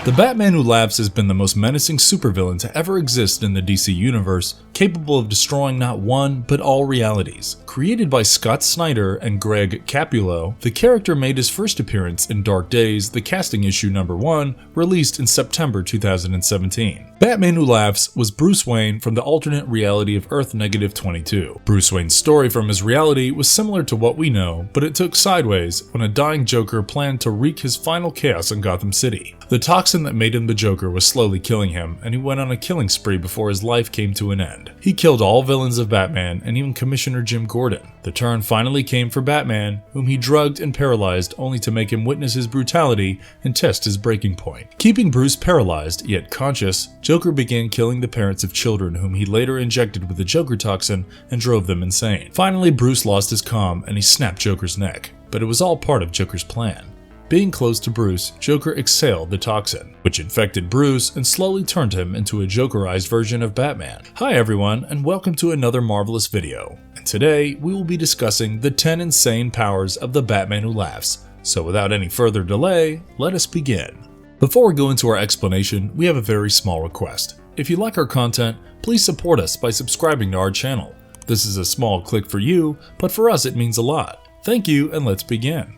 The Batman Who Laughs has been the most menacing supervillain to ever exist in the DC universe, capable of destroying not one, but all realities. Created by Scott Snyder and Greg Capullo, the character made his first appearance in Dark Days, the casting issue #1, released in September 2017. Batman Who Laughs was Bruce Wayne from the alternate reality of Earth -22. Bruce Wayne's story from his reality was similar to what we know, but it took sideways when a dying Joker planned to wreak his final chaos in Gotham City. The toxin that made him the Joker was slowly killing him, and he went on a killing spree before his life came to an end. He killed all villains of Batman and even Commissioner Jim Gordon. The turn finally came for Batman, whom he drugged and paralyzed only to make him witness his brutality and test his breaking point. Keeping Bruce paralyzed, yet conscious, Joker began killing the parents of children whom he later injected with the Joker toxin and drove them insane. Finally, Bruce lost his calm and he snapped Joker's neck, but it was all part of Joker's plan. Being close to Bruce, Joker exhaled the toxin, which infected Bruce and slowly turned him into a Jokerized version of Batman. Hi everyone, and welcome to another marvelous video. And today, we will be discussing the 10 insane powers of the Batman Who Laughs. So without any further delay, let us begin. Before we go into our explanation, we have a very small request. If you like our content, please support us by subscribing to our channel. This is a small click for you, but for us it means a lot. Thank you, and let's begin.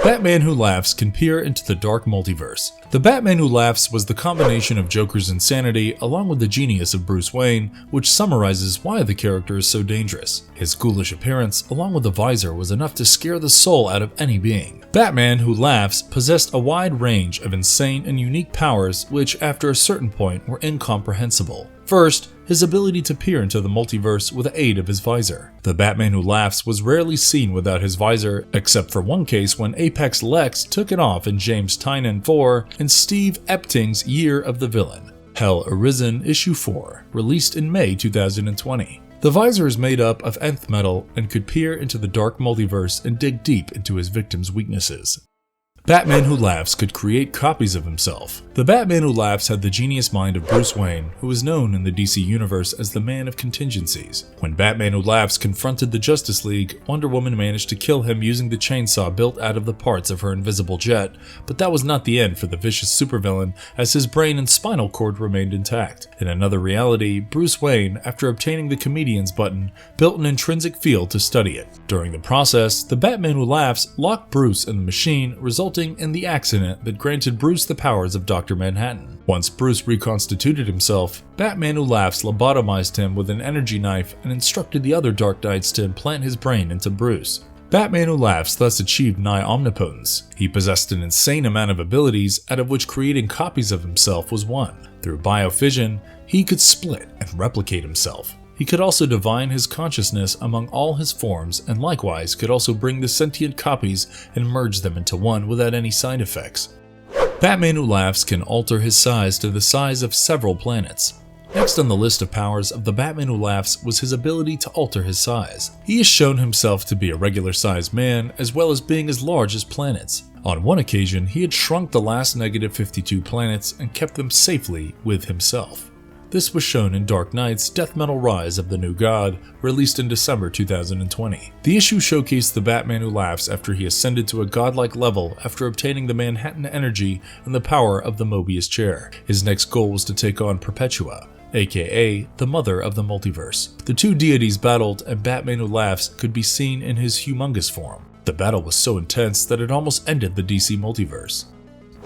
Batman Who Laughs can peer into the dark multiverse. The Batman Who Laughs was the combination of Joker's insanity along with the genius of Bruce Wayne, which summarizes why the character is so dangerous. His ghoulish appearance, along with the visor, was enough to scare the soul out of any being. Batman Who Laughs possessed a wide range of insane and unique powers which, after a certain point, were incomprehensible. First, his ability to peer into the multiverse with the aid of his visor. The Batman Who Laughs was rarely seen without his visor, except for one case when Apex Lex took it off in James Tynion 4 and Steve Epting's Year of the Villain. Hell Arisen Issue 4, released in May 2020. The visor is made up of nth metal and could peer into the dark multiverse and dig deep into his victims' weaknesses. Batman Who Laughs could create copies of himself. The Batman Who Laughs had the genius mind of Bruce Wayne, who is known in the DC universe as the Man of Contingencies. When Batman Who Laughs confronted the Justice League, Wonder Woman managed to kill him using the chainsaw built out of the parts of her invisible jet, but that was not the end for the vicious supervillain, as his brain and spinal cord remained intact. In another reality, Bruce Wayne, after obtaining the Comedian's button, built an intrinsic field to study it. During the process, the Batman Who Laughs locked Bruce in the machine, resulting in the accident that granted Bruce the powers of Dr. Manhattan. Once Bruce reconstituted himself, Batman Who Laughs lobotomized him with an energy knife and instructed the other Dark Knights to implant his brain into Bruce. Batman Who Laughs thus achieved nigh omnipotence. He possessed an insane amount of abilities, out of which creating copies of himself was one. Through biofission, he could split and replicate himself. He could also divine his consciousness among all his forms, and likewise could also bring the sentient copies and merge them into one without any side effects. Batman Who Laughs can alter his size to the size of several planets. Next on the list of powers of the Batman Who Laughs was his ability to alter his size. He has shown himself to be a regular-sized man, as well as being as large as planets. On one occasion, he had shrunk the last -52 planets and kept them safely with himself. This was shown in Dark Knight's Death Metal Rise of the New God, released in December 2020. The issue showcased the Batman Who Laughs after he ascended to a godlike level after obtaining the Manhattan energy and the power of the Mobius chair. His next goal was to take on Perpetua, aka the mother of the multiverse. The two deities battled, and Batman Who Laughs could be seen in his humongous form. The battle was so intense that it almost ended the DC multiverse.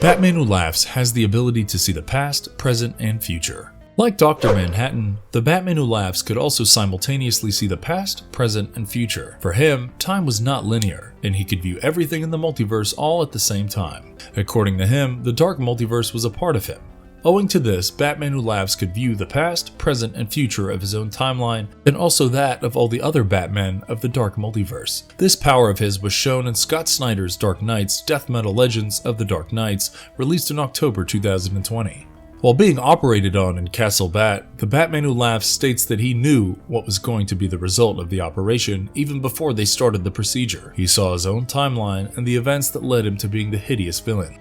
Batman Who Laughs has the ability to see the past, present, and future. Like Dr. Manhattan, the Batman Who Laughs could also simultaneously see the past, present, and future. For him, time was not linear, and he could view everything in the multiverse all at the same time. According to him, the dark multiverse was a part of him. Owing to this, Batman Who Laughs could view the past, present, and future of his own timeline, and also that of all the other Batmen of the dark multiverse. This power of his was shown in Scott Snyder's Dark Knights Death Metal Legends of the Dark Knights, released in October 2020. While being operated on in Castle Bat, the Batman Who Laughs states that he knew what was going to be the result of the operation even before they started the procedure. He saw his own timeline and the events that led him to being the hideous villain.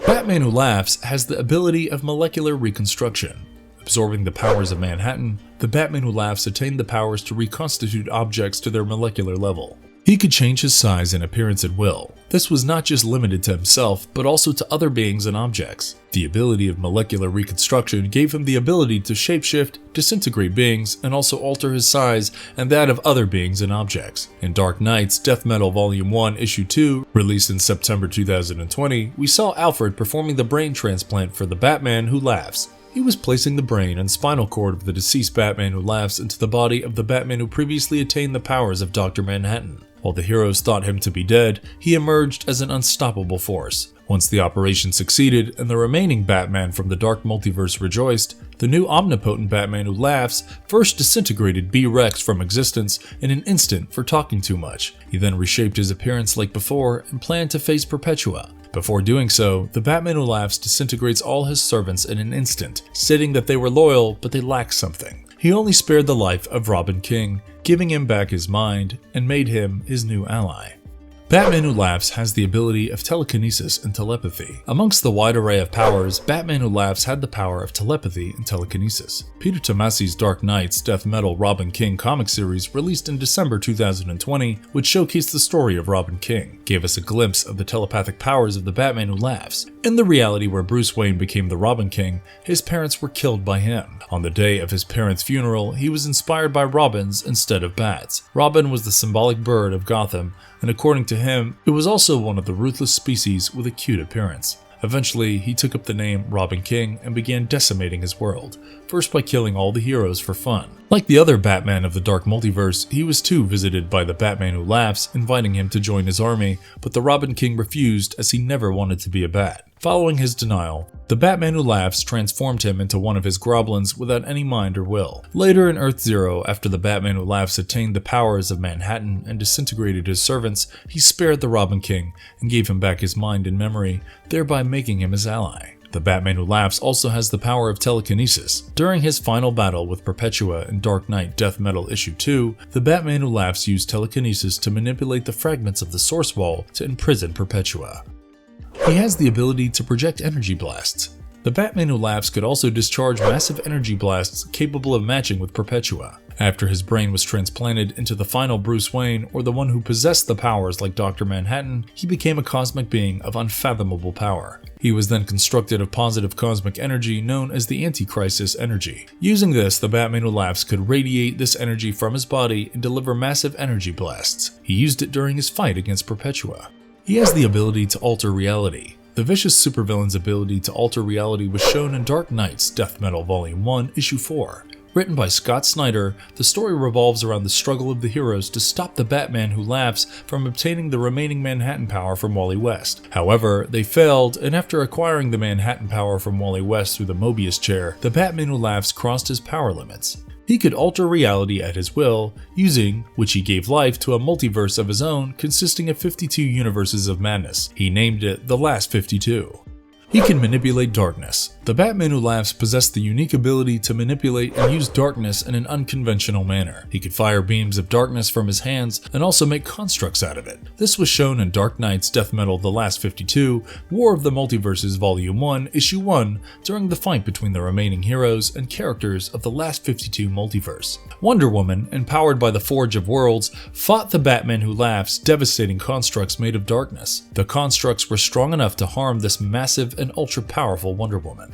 Batman Who Laughs has the ability of molecular reconstruction. Absorbing the powers of Manhattan, the Batman Who Laughs attained the powers to reconstitute objects to their molecular level. He could change his size and appearance at will. This was not just limited to himself, but also to other beings and objects. The ability of molecular reconstruction gave him the ability to shapeshift, disintegrate beings, and also alter his size and that of other beings and objects. In Dark Knight's Death Metal Volume 1, Issue 2, released in September 2020, we saw Alfred performing the brain transplant for the Batman Who Laughs. He was placing the brain and spinal cord of the deceased Batman Who Laughs into the body of the Batman who previously attained the powers of Dr. Manhattan. While the heroes thought him to be dead, he emerged as an unstoppable force. Once the operation succeeded and the remaining Batman from the Dark Multiverse rejoiced, the new omnipotent Batman Who Laughs first disintegrated B-Rex from existence in an instant for talking too much. He then reshaped his appearance like before and planned to face Perpetua. Before doing so, the Batman Who Laughs disintegrates all his servants in an instant, stating that they were loyal but they lacked something. He only spared the life of Robin King, giving him back his mind and made him his new ally. Batman Who Laughs has the ability of telekinesis and telepathy. Amongst the wide array of powers, Batman Who Laughs had the power of telepathy and telekinesis. Peter Tomasi's Dark Knight's Death Metal Robin King comic series, released in December 2020, which showcased the story of Robin King, gave us a glimpse of the telepathic powers of the Batman Who Laughs. In the reality where Bruce Wayne became the Robin King, his parents were killed by him. On the day of his parents' funeral, he was inspired by robins instead of bats. Robin was the symbolic bird of Gotham, and according to him, it was also one of the ruthless species with a cute appearance. Eventually, he took up the name Robin King and began decimating his world, first by killing all the heroes for fun. Like the other Batman of the Dark Multiverse, he was too visited by the Batman Who Laughs, inviting him to join his army, but the Robin King refused as he never wanted to be a bat. Following his denial, the Batman Who Laughs transformed him into one of his groblins without any mind or will. Later in Earth Zero, after the Batman Who Laughs attained the powers of Manhattan and disintegrated his servants, he spared the Robin King and gave him back his mind and memory, thereby making him his ally. The Batman Who Laughs also has the power of telekinesis. During his final battle with Perpetua in Dark Knight Death Metal Issue 2, the Batman Who Laughs used telekinesis to manipulate the fragments of the source wall to imprison Perpetua. He has the ability to project energy blasts. The Batman Who Laughs could also discharge massive energy blasts capable of matching with Perpetua. After his brain was transplanted into the final Bruce Wayne, or the one who possessed the powers like Dr. Manhattan, he became a cosmic being of unfathomable power. He was then constructed of positive cosmic energy known as the Anti-Crisis energy. Using this, the Batman Who Laughs could radiate this energy from his body and deliver massive energy blasts. He used it during his fight against Perpetua. He has the ability to alter reality. The vicious supervillain's ability to alter reality was shown in Dark Knight's Death Metal Volume 1, Issue 4. Written by Scott Snyder, the story revolves around the struggle of the heroes to stop the Batman Who Laughs from obtaining the remaining Manhattan power from Wally West. However, they failed, and after acquiring the Manhattan power from Wally West through the Mobius chair, the Batman Who Laughs crossed his power limits. He could alter reality at his will, using which he gave life to a multiverse of his own consisting of 52 universes of madness. He named it The Last 52. He can manipulate darkness. The Batman Who Laughs possessed the unique ability to manipulate and use darkness in an unconventional manner. He could fire beams of darkness from his hands and also make constructs out of it. This was shown in Dark Knight's Death Metal The Last 52, War of the Multiverses Volume 1, Issue 1, during the fight between the remaining heroes and characters of the Last 52 multiverse. Wonder Woman, empowered by the Forge of Worlds, fought the Batman Who Laughs, devastating constructs made of darkness. The constructs were strong enough to harm this massive and ultra-powerful Wonder Woman.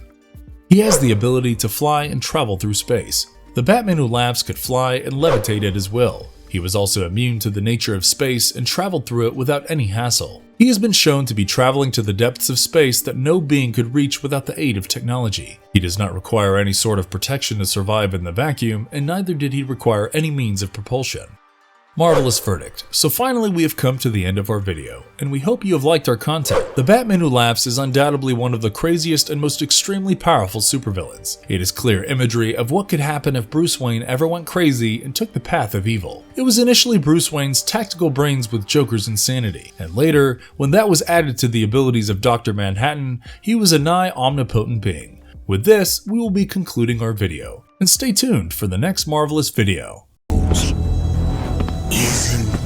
He has the ability to fly and travel through space. The Batman Who Laughs could fly and levitate at his will. He was also immune to the nature of space and traveled through it without any hassle. He has been shown to be traveling to the depths of space that no being could reach without the aid of technology. He does not require any sort of protection to survive in the vacuum, and neither did he require any means of propulsion. Marvelous verdict. So finally we have come to the end of our video, and we hope you have liked our content. The Batman Who Laughs is undoubtedly one of the craziest and most extremely powerful supervillains. It is clear imagery of what could happen if Bruce Wayne ever went crazy and took the path of evil. It was initially Bruce Wayne's tactical brains with Joker's insanity, and later, when that was added to the abilities of Dr. Manhattan, he was a nigh omnipotent being. With this, we will be concluding our video, and stay tuned for the next marvelous video. Isn't